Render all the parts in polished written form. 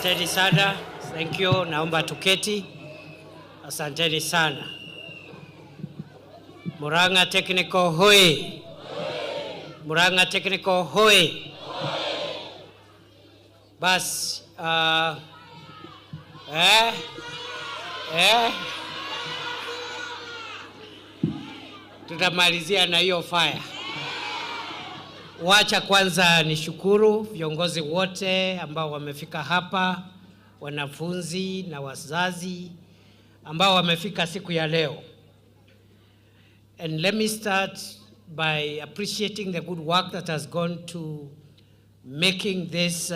Asanteni sana. Thank you. Naomba tuketi. Asanteni sana. Murang'a Technical hoi. Murang'a Technical hoi. Bas, tutamalizia na hiyo fire. Wacha kwanza nishukuru viongozi wote ambao wamefika hapa, wanafunzi na wazazi ambao wamefika siku ya leo. And let me start by appreciating the good work that has gone to making this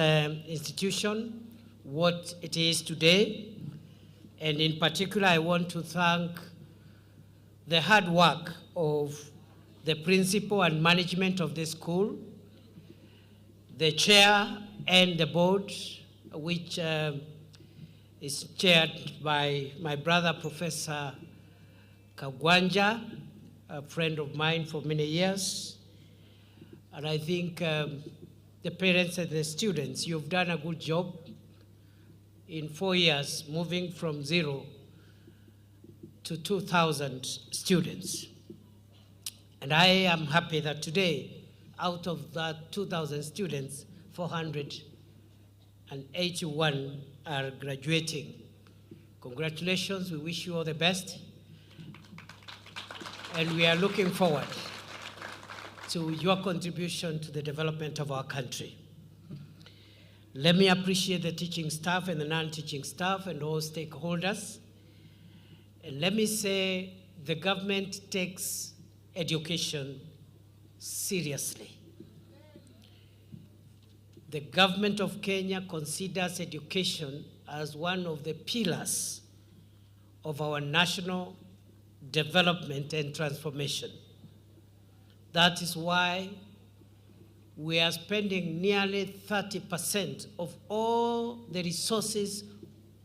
institution what it is today. And in particular, I want to thank the hard work of the principal and management of the school, the chair and the board, which is chaired by my brother, Professor Kagwanja, a friend of mine for many years. And I think the parents and the students, you've done a good job in 4 years, moving from 0 to 2,000 students. And I am happy that today, out of that 2,000 students, 481 are graduating. Congratulations, we wish you all the best. And we are looking forward to your contribution to the development of our country. Let me appreciate the teaching staff and the non-teaching staff and all stakeholders. And let me say the government takes education seriously. The government of Kenya considers education as one of the pillars of our national development and transformation. That is why we are spending nearly 30% of all the resources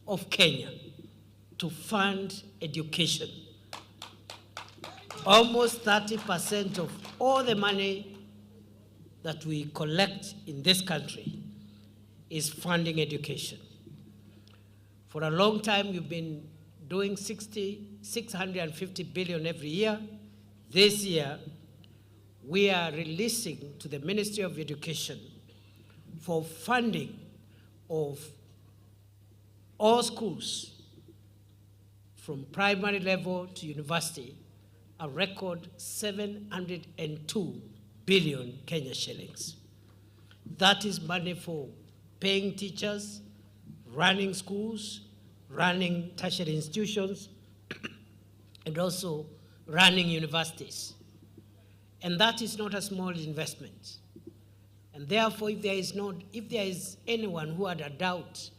of Kenya to fund education. Almost 30% of all the money that we collect in this country is funding education. For a long time, we've been doing 650 billion every year. This year, we are releasing to the Ministry of Education for funding of all schools from primary level to university, a record 702 billion Kenya shillings. That is money for paying teachers, running schools, running tertiary institutions, and also running universities. And that is not a small investment. And therefore, if there is anyone who had a doubt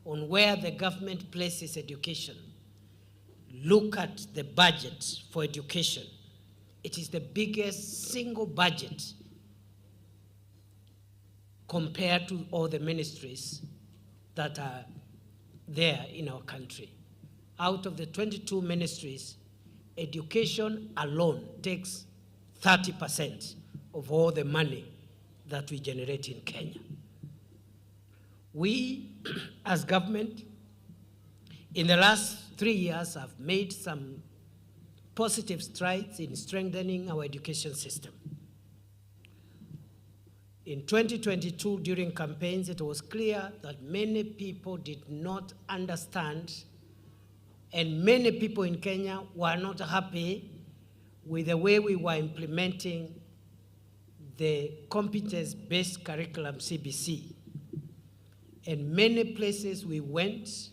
on where the government places education, look at the budget for education. It is the biggest single budget compared to all the ministries that are there in our country. Out of the 22 ministries, education alone takes 30% of all the money that we generate in Kenya. We, as government, in the last 3 years have made some positive strides in strengthening our education system. In 2022, during campaigns, it was clear that many people did not understand, and many people in Kenya were not happy with the way we were implementing the competence-based curriculum, CBC. And many places we went,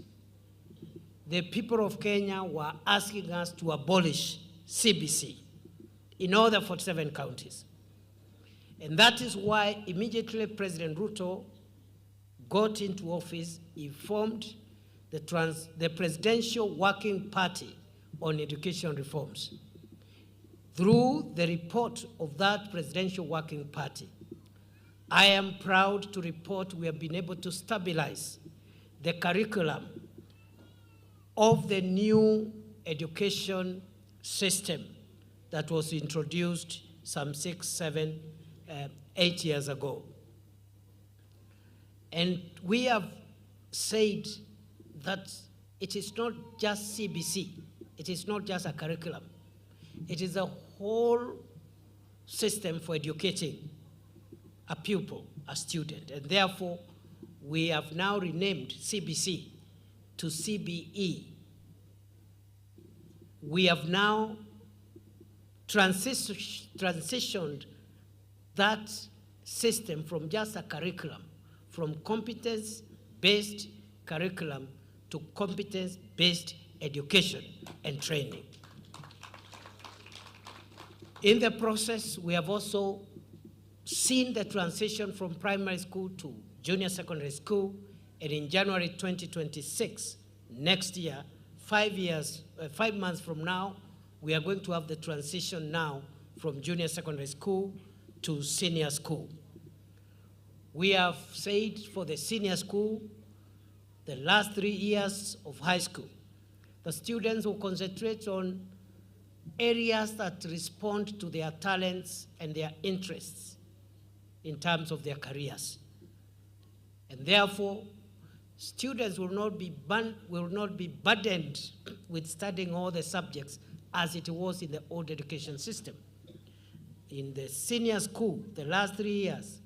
the people of Kenya were asking us to abolish CBC in all the 47 counties. And that is why immediately President Ruto got into office, he formed the Presidential Working Party on Education Reforms. Through the report of that Presidential Working Party, I am proud to report we have been able to stabilize the curriculum of the new education system that was introduced some 6, 7, 8 years ago. And we have said that it is not just CBC, it is not just a curriculum, it is a whole system for educating a pupil, a student, and therefore we have now renamed CBC to CBE. We have now transitioned that system from just a curriculum, from competence-based curriculum to competence-based education and training. In the process, we have also seen the transition from primary school to junior secondary school, and in January 2026, next year, 5 months from now, we are going to have the transition now from junior secondary school to senior school. We have said for the senior school, the last 3 years of high school, the students will concentrate on areas that respond to their talents and their interests in terms of their careers. And therefore, students will not be burdened with studying all the subjects as it was in the old education system. In the senior school, the last 3 years,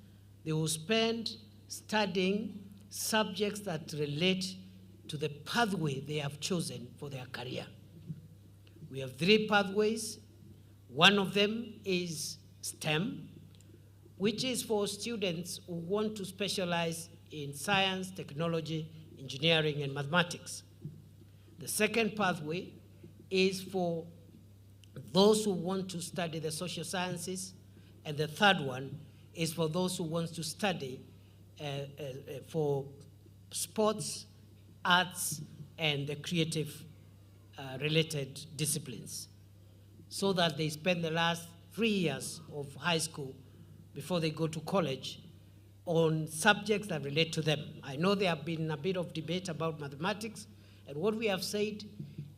they will spend studying subjects that relate to the pathway they have chosen for their career. We have 3 pathways. One of them is STEM, which is for students who want to specialize in science, technology, engineering, and mathematics. The second pathway is for those who want to study the social sciences, and the third one is for those who want to study for sports, arts, and the creative related disciplines, so that they spend the last 3 years of high school before they go to college on subjects that relate to them. I know there have been a bit of debate about mathematics, and what we have said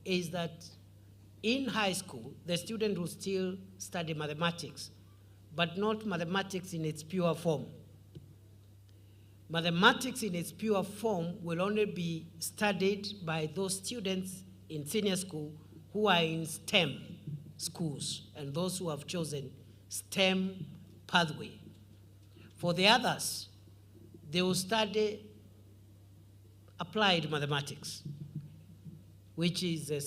is that in high school, the student will still study mathematics, but not mathematics in its pure form. Mathematics in its pure form will only be studied by those students in senior school who are in STEM schools and those who have chosen STEM pathway. For the others, they will study applied mathematics, which is a